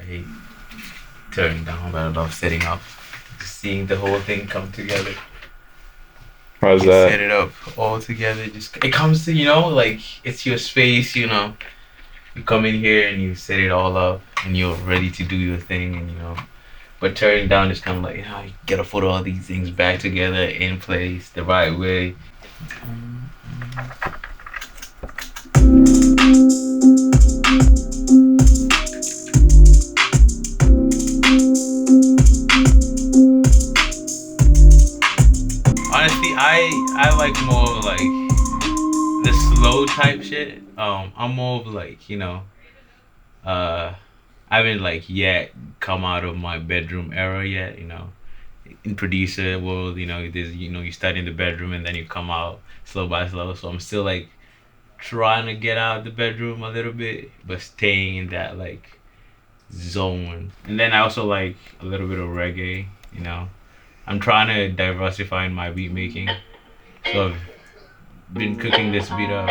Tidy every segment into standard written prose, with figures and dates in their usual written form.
hate tearing down, but I love setting up. Just seeing the whole thing come together. How's You that? set it up all together. Just it comes to like it's your space. You come in here and you set it all up, and you're ready to do your thing, and But tearing down is kind of like you gotta put all these things back together in place the right way. Honestly, I like more of like the slow type shit. I'm more of like I haven't like yet come out of my bedroom era yet. In producer world, there's you start in the bedroom and then you come out slow by slow. So I'm still like trying to get out of the bedroom a little bit, but staying in that like zone. And then I also like a little bit of reggae. I'm trying to diversify in my beat making. So I've been cooking this beat up.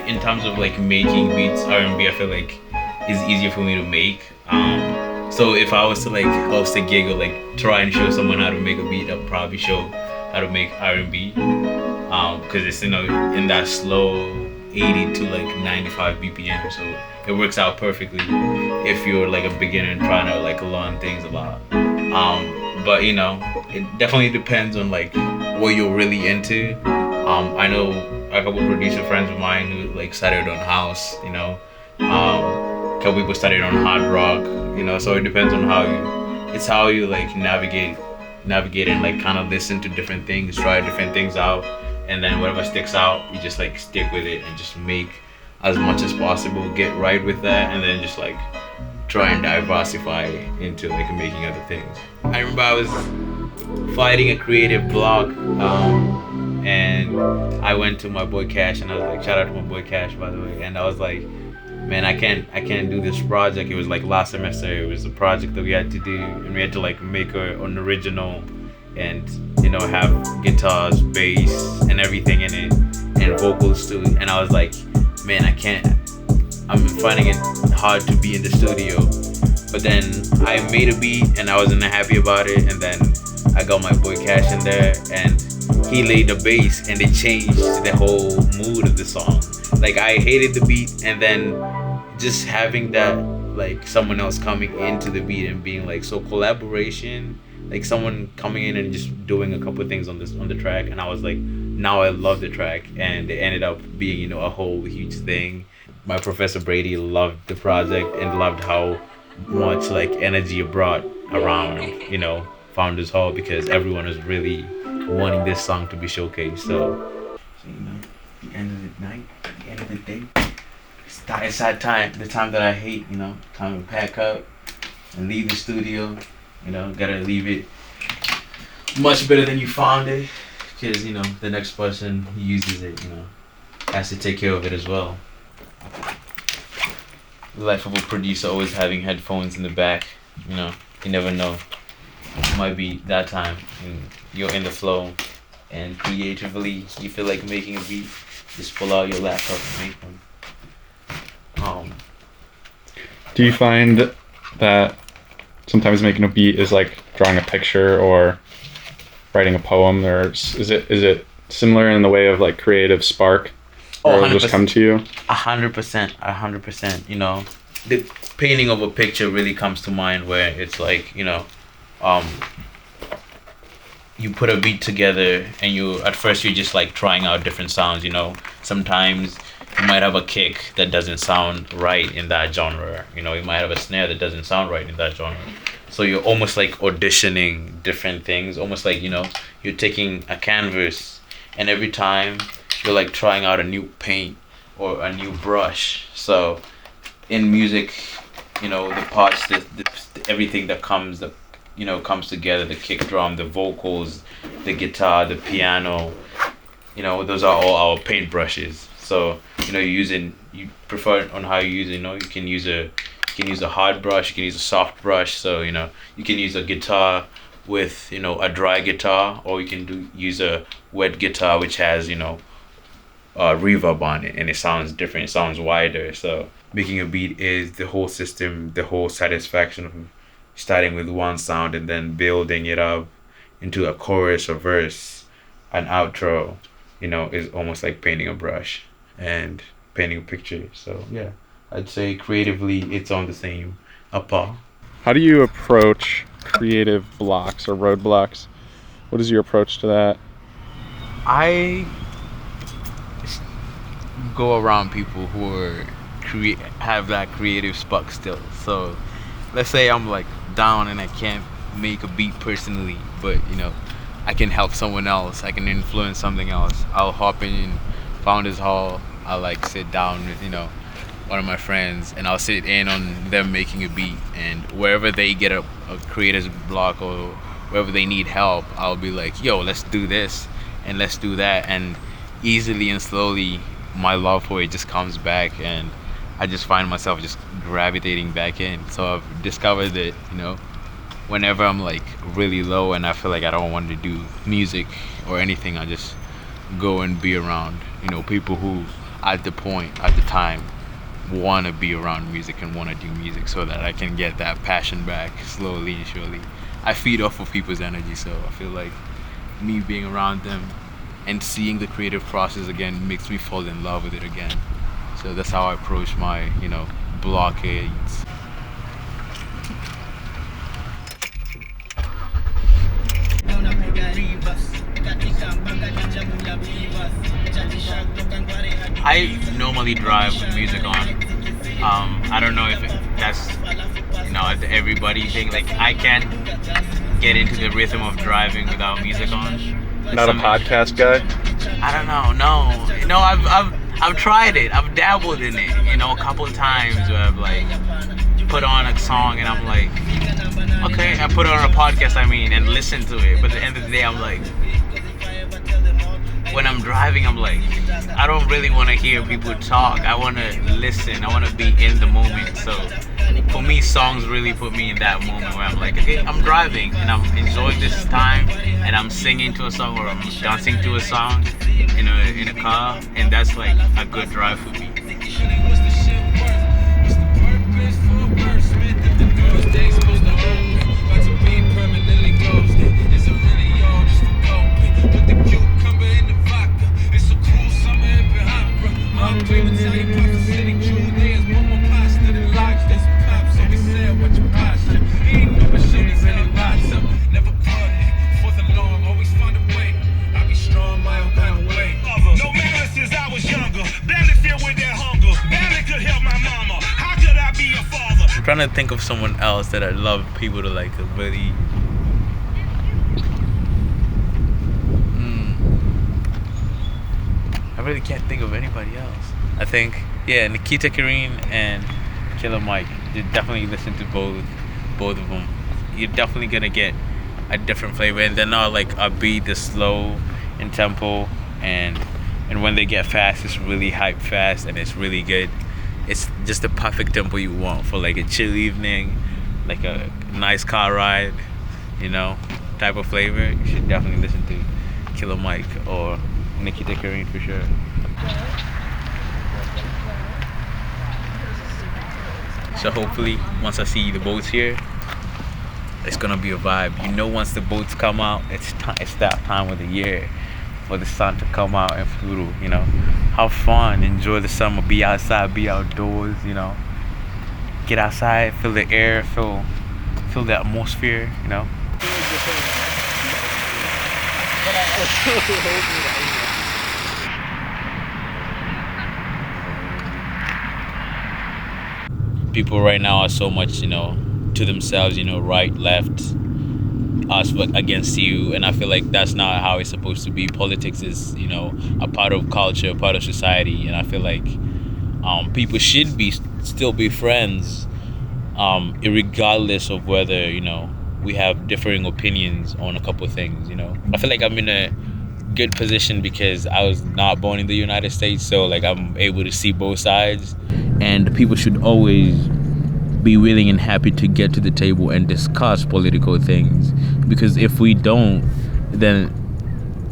In terms of like making beats, R&B, I feel like is easier for me to make. So if I was to like host a gig or like try and show someone how to make a beat, I'd probably show how to make R&B. Because it's in that slow 80 to like 95 BPM, so it works out perfectly if you're like a beginner and trying to like learn things a lot. But it definitely depends on like what you're really into. I know a couple producer friends of mine who like started on house, a couple people started on hard rock, so it depends on how you like navigate and like kind of listen to different things, try different things out, and then whatever sticks out, you just like stick with it and just make as much as possible, get right with that, and then just like try and diversify into like making other things. I remember I was fighting a creative block, and I went to my boy Cash, and I was like, shout out to my boy Cash, by the way, and I was like, man, I can't do this project. It was like last semester. It was a project that we had to do, and we had to like make an original, and have guitars, bass, and everything in it, and vocals too. And I was like, man, I can't. I'm finding it hard to be in the studio. But then I made a beat, and I wasn't happy about it. And then I got my boy Cash in there, and he laid the bass, and it changed the whole mood of the song. Like I hated the beat, and then just having that like someone else coming into the beat and being like, so collaboration, like someone coming in and just doing a couple of things on the track, and I was like, now I love the track, and it ended up being a whole huge thing. My Professor Brady loved the project and loved how much like energy it brought around Founders Hall, because everyone was really wanting this song to be showcased. So the end of the night, the end of the day, it's that time, the time that I hate, time to pack up and leave the studio. Gotta leave it much better than you found it, because the next person who uses it has to take care of it as well. The life of a producer, always having headphones in the back. You never know, it might be that time and you're in the flow, and creatively you feel like making a beat, just pull out your laptop and make one. Do you find that sometimes making a beat is like drawing a picture or writing a poem, or is it similar in the way of like creative spark, or it'll just come to you? 100%. The painting of a picture really comes to mind, where it's like you put a beat together, and at first you're just like trying out different sounds. Sometimes you might have a kick that doesn't sound right in that genre. You might have a snare that doesn't sound right in that genre. So you're almost like auditioning different things, almost like you're taking a canvas, and every time you're like trying out a new paint or a new brush. So in music, the parts, the everything that comes together, the kick drum, the vocals, the guitar, the piano, those are all our paint brushes. So you prefer on how you use it. You can use a You can use a hard brush, you can use a soft brush. So, you know, you can use a guitar with, you know, a dry guitar, or you can use a wet guitar which has, you know, reverb on it, and it sounds different, it sounds wider. So making a beat is the whole system, the whole satisfaction of starting with one sound and then building it up into a chorus, a verse, an outro. You know, is almost like painting a brush and painting a picture. So yeah, I'd say creatively it's on the same par. How do you approach creative blocks or roadblocks? What is your approach to that? I go around people who are have that creative spark still. So let's say I'm like down and I can't make a beat personally, but you know, I can help someone else, I can influence something else. I'll hop in Founders Hall, I'll like sit down with, you know, one of my friends, and I'll sit in on them making a beat, and wherever they get a creator's block or wherever they need help, I'll be like, yo, let's do this and let's do that, and easily and slowly my love for it just comes back, and I just find myself just gravitating back in. So I've discovered that, you know, whenever I'm like really low and I feel like I don't want to do music or anything, I just go and be around, you know, people who at the time want to be around music and want to do music, so that I can get that passion back slowly and surely. I feed off of people's energy, so I feel like me being around them and seeing the creative process again makes me fall in love with it again. So that's how I approach my, you know, blockades. I normally drive with music on. I don't know if that's, you know, everybody thing. Like, I can't get into the rhythm of driving without music on. Not a podcast guy? I don't know. No, you know, I've tried it. I've dabbled in it, you know, a couple of times where I've like put on a song and I'm like, okay, I put it on a podcast, and listen to it. But at the end of the day, I'm like, when I'm driving, I'm like, I don't really want to hear people talk. I want to listen. I want to be in the moment. So for me, songs really put me in that moment where I'm like, okay, I'm driving and I'm enjoying this time, and I'm singing to a song or I'm dancing to a song in a car, and that's like a good drive for me. I'm trying to think of someone else that I'd love people to like really. I really can't think of anybody else. I think, yeah, Nikita Kareen and Killer Mike. You definitely listen to both of them. You're definitely gonna get a different flavor, and they're not like upbeat, they're slow in tempo, and when they get fast, it's really hype fast, and it's really good. It's just the perfect tempo you want for like a chill evening, like a nice car ride, you know, type of flavor. You should definitely listen to Killer Mike or Nikita Kareen for sure. So hopefully, once I see the boats here, it's gonna be a vibe. You know, once the boats come out, it's that time of the year for the sun to come out and Furu, you know. Have fun, enjoy the summer, be outside, be outdoors, you know. Get outside, feel the air, feel the atmosphere, you know. People right now are so much, you know, to themselves, you know, right, left, us against you, and I feel like that's not how it's supposed to be. Politics is, you know, a part of culture, a part of society, and I feel like people should still be friends, regardless of whether, you know, we have differing opinions on a couple of things, you know. I feel like I'm in a good position because I was not born in the United States, so like I'm able to see both sides, and people should always be willing and happy to get to the table and discuss political things. Because if we don't, then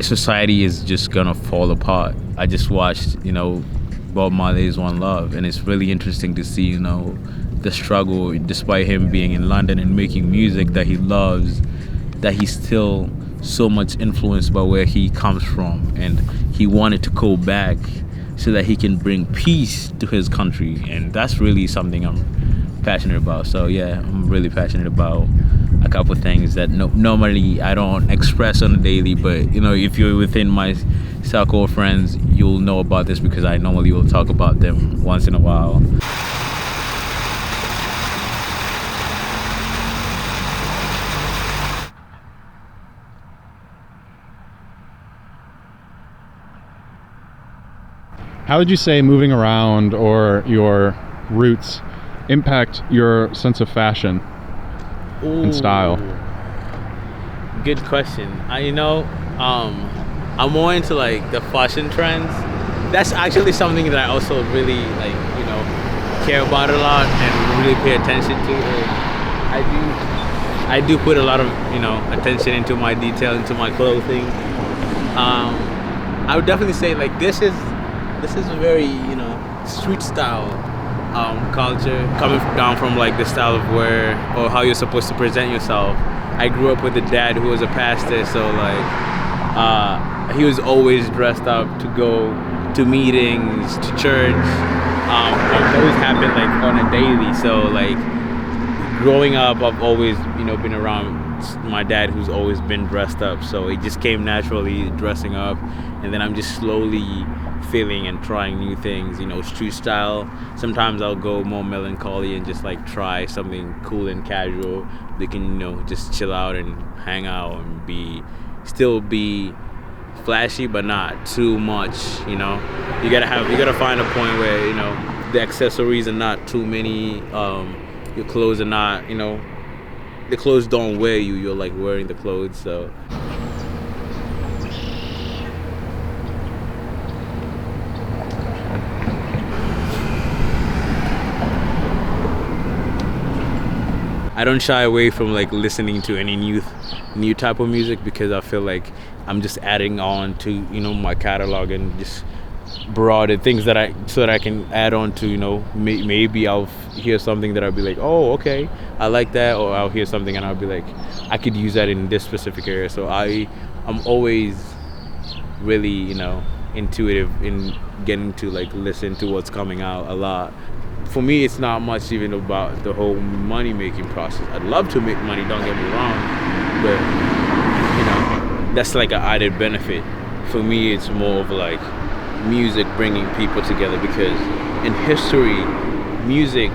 society is just gonna fall apart. I just watched, Bob Marley's One Love, and it's really interesting to see, the struggle, despite him being in London and making music that he loves, that he's still so much influenced by where he comes from, and he wanted to go back so that he can bring peace to his country, and that's really something I'm passionate about. So yeah, I'm really passionate about a couple of things that normally I don't express on a daily, but if you're within my circle of friends, you'll know about this because I normally will talk about them once in a while. How would you say moving around or your roots impact your sense of fashion and style? Good question. I'm more into like the fashion trends. That's actually something that I also really care about a lot and really pay attention to. I do put a lot of attention into my detail, into my clothing. I would definitely say like this is a very street style culture, coming down from like the style of wear or how you're supposed to present yourself. I grew up with a dad who was a pastor, so he was always dressed up to go to meetings, to church. It always happened like on a daily. So like growing up, I've always been around my dad who's always been dressed up. So it just came naturally dressing up, and then I'm just slowly feeling and trying new things, street style. Sometimes I'll go more melancholy and just like try something cool and casual. They can just chill out and hang out and still be flashy but not too much. You gotta find a point where the accessories are not too many, your clothes are not the clothes don't wear you, you're like wearing the clothes. So I don't shy away from like listening to any new type of music, because I feel like I'm just adding on to my catalog and just broaden things so that I can add on to maybe I'll hear something that I'll be like, oh okay, I like that, or I'll hear something and I'll be like, I could use that in this specific area. So I'm always really intuitive in getting to like listen to what's coming out a lot. For me, it's not much even about the whole money making process. I'd love to make money, don't get me wrong, but that's like an added benefit. For me, it's more of like music bringing people together, because in history, music,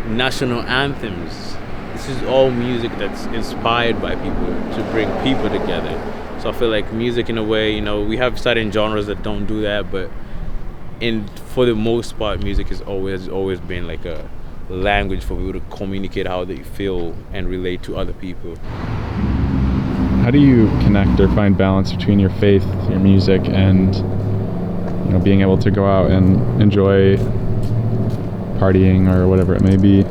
national anthems, this is all music that's inspired by people to bring people together. So I feel like music, in a way, we have certain genres that don't do that, but for the most part, music has always been like a language for people to communicate how they feel and relate to other people. How do you connect or find balance between your faith, your music, and being able to go out and enjoy partying or whatever it may be?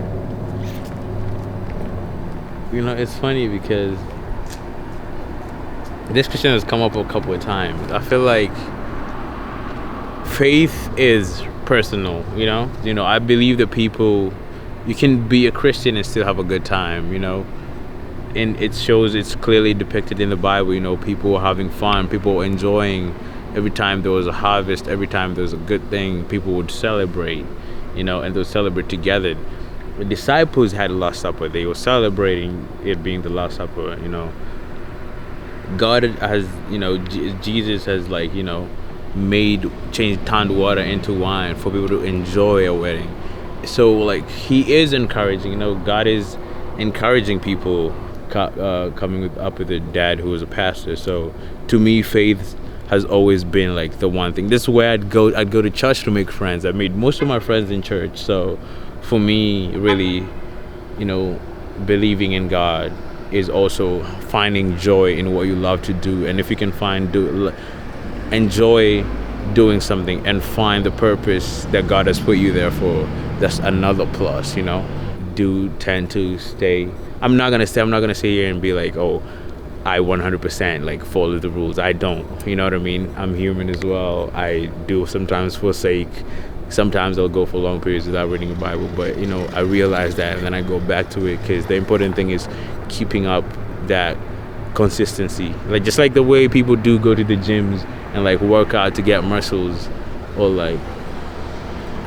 It's funny because this question has come up a couple of times. I feel like faith is personal, I believe that you can be a Christian and still have a good time, and it's clearly depicted in the Bible, people having fun, people enjoying. Every time there was a harvest, every time there was a good thing, people would celebrate, and they would celebrate together. The disciples had a Last Supper. They were celebrating it being the Last Supper, God has, Jesus has turned water into wine for people to enjoy a wedding. So like he is encouraging, God is encouraging people coming up with a dad who was a pastor. So to me, faith has always been like the one thing. This is where I'd go to church to make friends. I made most of my friends in church. So for me, really, believing in God is also finding joy in what you love to do. And if you can enjoy doing something and find the purpose that God has put you there for, that's another plus, you know. Do tend to stay. I'm not gonna sit here and be like, oh, I 100% like follow the rules. I don't. You know what I mean? I'm human as well. I do sometimes forsake. Sometimes I'll go for long periods without reading the Bible, but you know, I realize that, and then I go back to it, because the important thing is keeping up that consistency. Like, just like the way people do go to the gyms and like work out to get muscles or like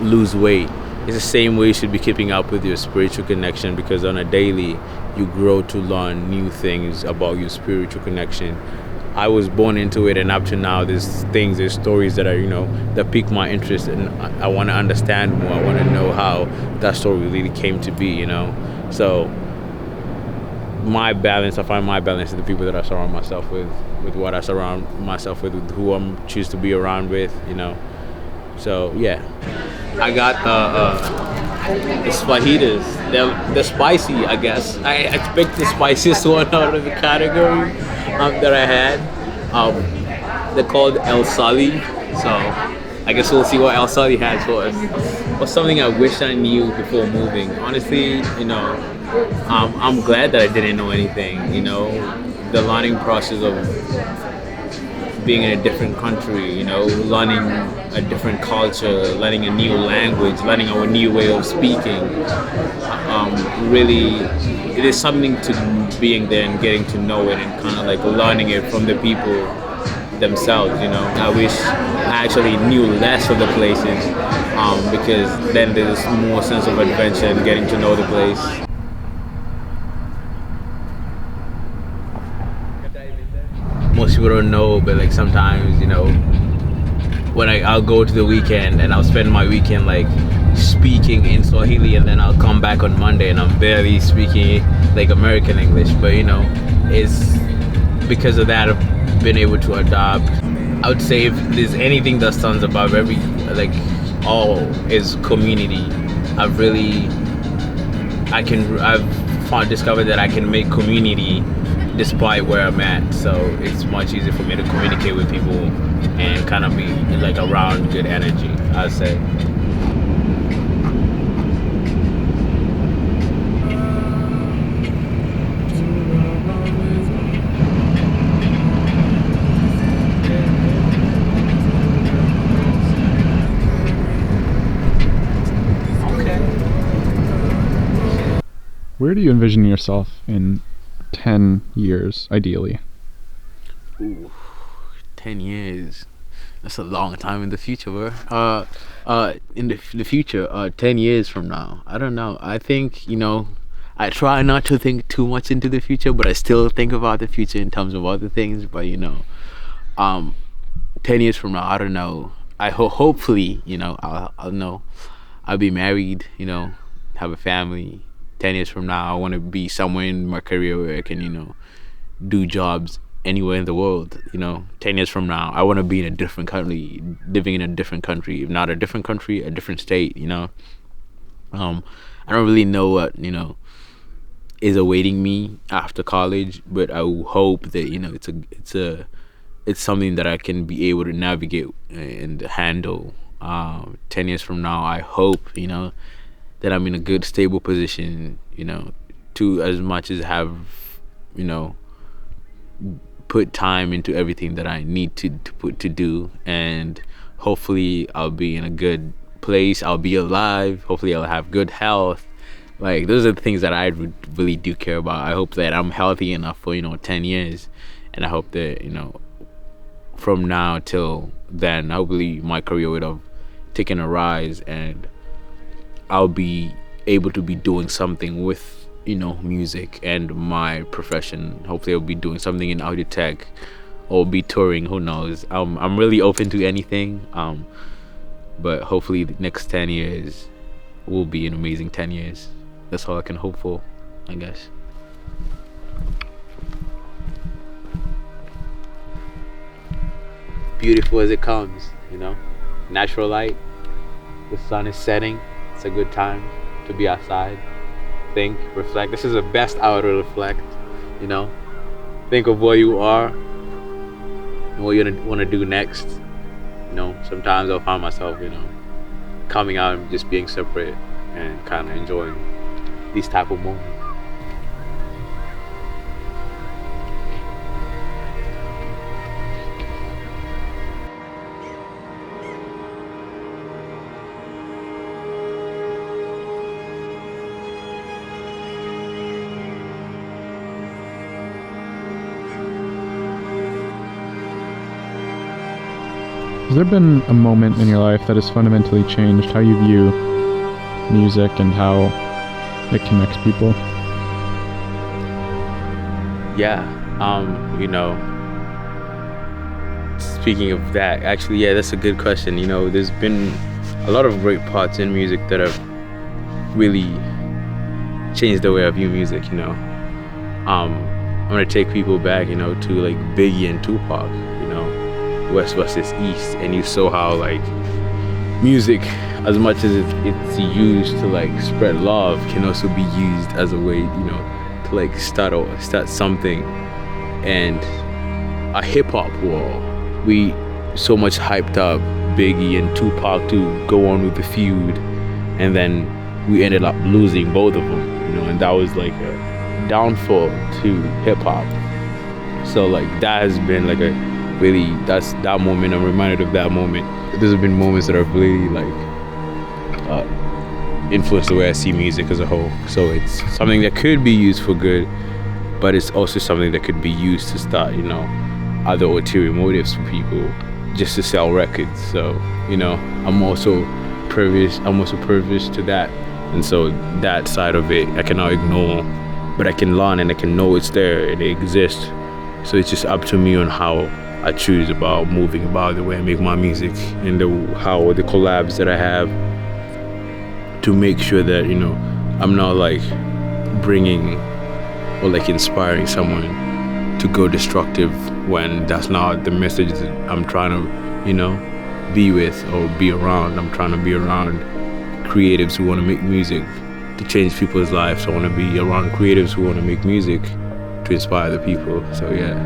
lose weight, it's the same way you should be keeping up with your spiritual connection, because on a daily you grow to learn new things about your spiritual connection. I was born into it, and up to now there's stories that are, you know, that pique my interest, and I want to understand more. I want to know how that story really came to be, you know. So I find my balance in the people that I surround myself with what I surround myself with who I choose to be around with, you know. So yeah, I got the fajitas. They're spicy, I guess. I expect the spiciest one out of the category that I had. They're called El Sali, so I guess we'll see what El Sali has for us. But something I wish I knew before moving. Honestly, you know, I'm glad that I didn't know anything. You know, the learning process of being in a different country, you know, learning a different culture, learning a new language, learning a new way of speaking. Really, it is something to being there and getting to know it and kind of like learning it from the people themselves, you know. I wish I actually knew less of the places, because then there's more sense of adventure and getting to know the place. Most people don't know, but like sometimes, you know, when I'll go to the weekend and I'll spend my weekend like speaking in Swahili, and then I'll come back on Monday and I'm barely speaking like American English. But you know, it's because of that I've been able to adapt. I would say if there's anything that stands above all is community. I've discovered that I can make community despite where I'm at, so it's much easier for me to communicate with people and kind of be like around good energy, I'd say. Where do you envision yourself in 10 years, ideally? Ooh, 10 years. That's a long time in the future, bro. In the future, 10 years from now, I don't know. I think, you know, I try not to think too much into the future, but I still think about the future in terms of other things. But, you know, 10 years from now, I don't know. Hopefully, you know, I'll know. I'll be married, you know, have a family. 10 years from now, I want to be somewhere in my career where I can, you know, do jobs anywhere in the world. You know, 10 years from now, I want to be in a different country, living in a different country. If not a different country, a different state, you know. I don't really know what, you know, is awaiting me after college, but I hope that, you know, it's something that I can be able to navigate and handle. 10 years from now, I hope, you know, that I'm in a good, stable position, you know, to as much as have, you know, put time into everything that I need to do, and hopefully I'll be in a good place. I'll be alive. Hopefully I'll have good health. Like, those are the things that I really do care about. I hope that I'm healthy enough for, you know, 10 years, and I hope that, you know, from now till then, hopefully my career would have taken a rise, and I'll be able to be doing something with, you know, music and my profession. Hopefully I'll be doing something in audio tech or be touring, who knows. I'm really open to anything, but hopefully the next 10 years will be an amazing 10 years. That's all I can hope for, I guess. Beautiful as it comes, you know, natural light, the sun is setting. It's a good time to be outside, think, reflect. This is the best hour to reflect, you know, think of where you are and what you want to do next. You know, sometimes I'll find myself, you know, coming out and just being separate and kind of enjoying these type of moments. Has there been a moment in your life that has fundamentally changed how you view music and how it connects people? Yeah, you know, speaking of that, actually, yeah, that's a good question. You know, there's been a lot of great parts in music that have really changed the way I view music, you know. I'm gonna take people back, you know, to like Biggie and Tupac, you know, West versus East, and you saw how like music, as much as it's used to like spread love, can also be used as a way, you know, to like start something. And a hip-hop war, we so much hyped up Biggie and Tupac to go on with the feud, and then we ended up losing both of them, you know, and that was like a downfall to hip-hop. So like that has been like a really, that's that moment, I'm reminded of that moment. There's been moments that have really like influenced the way I see music as a whole. So it's something that could be used for good, but it's also something that could be used to start, you know, other ulterior motives for people, just to sell records. So, you know, I'm also privileged to that, and so that side of it I cannot ignore, but I can learn and I can know it's there and it exists. So it's just up to me on how I choose about moving about the way I make my music, and how the collabs that I have, to make sure that, you know, I'm not like bringing or like inspiring someone to go destructive when that's not the message that I'm trying to, you know, be with or be around. I'm trying to be around creatives who want to make music to change people's lives. I want to be around creatives who want to make music to inspire the people. So yeah.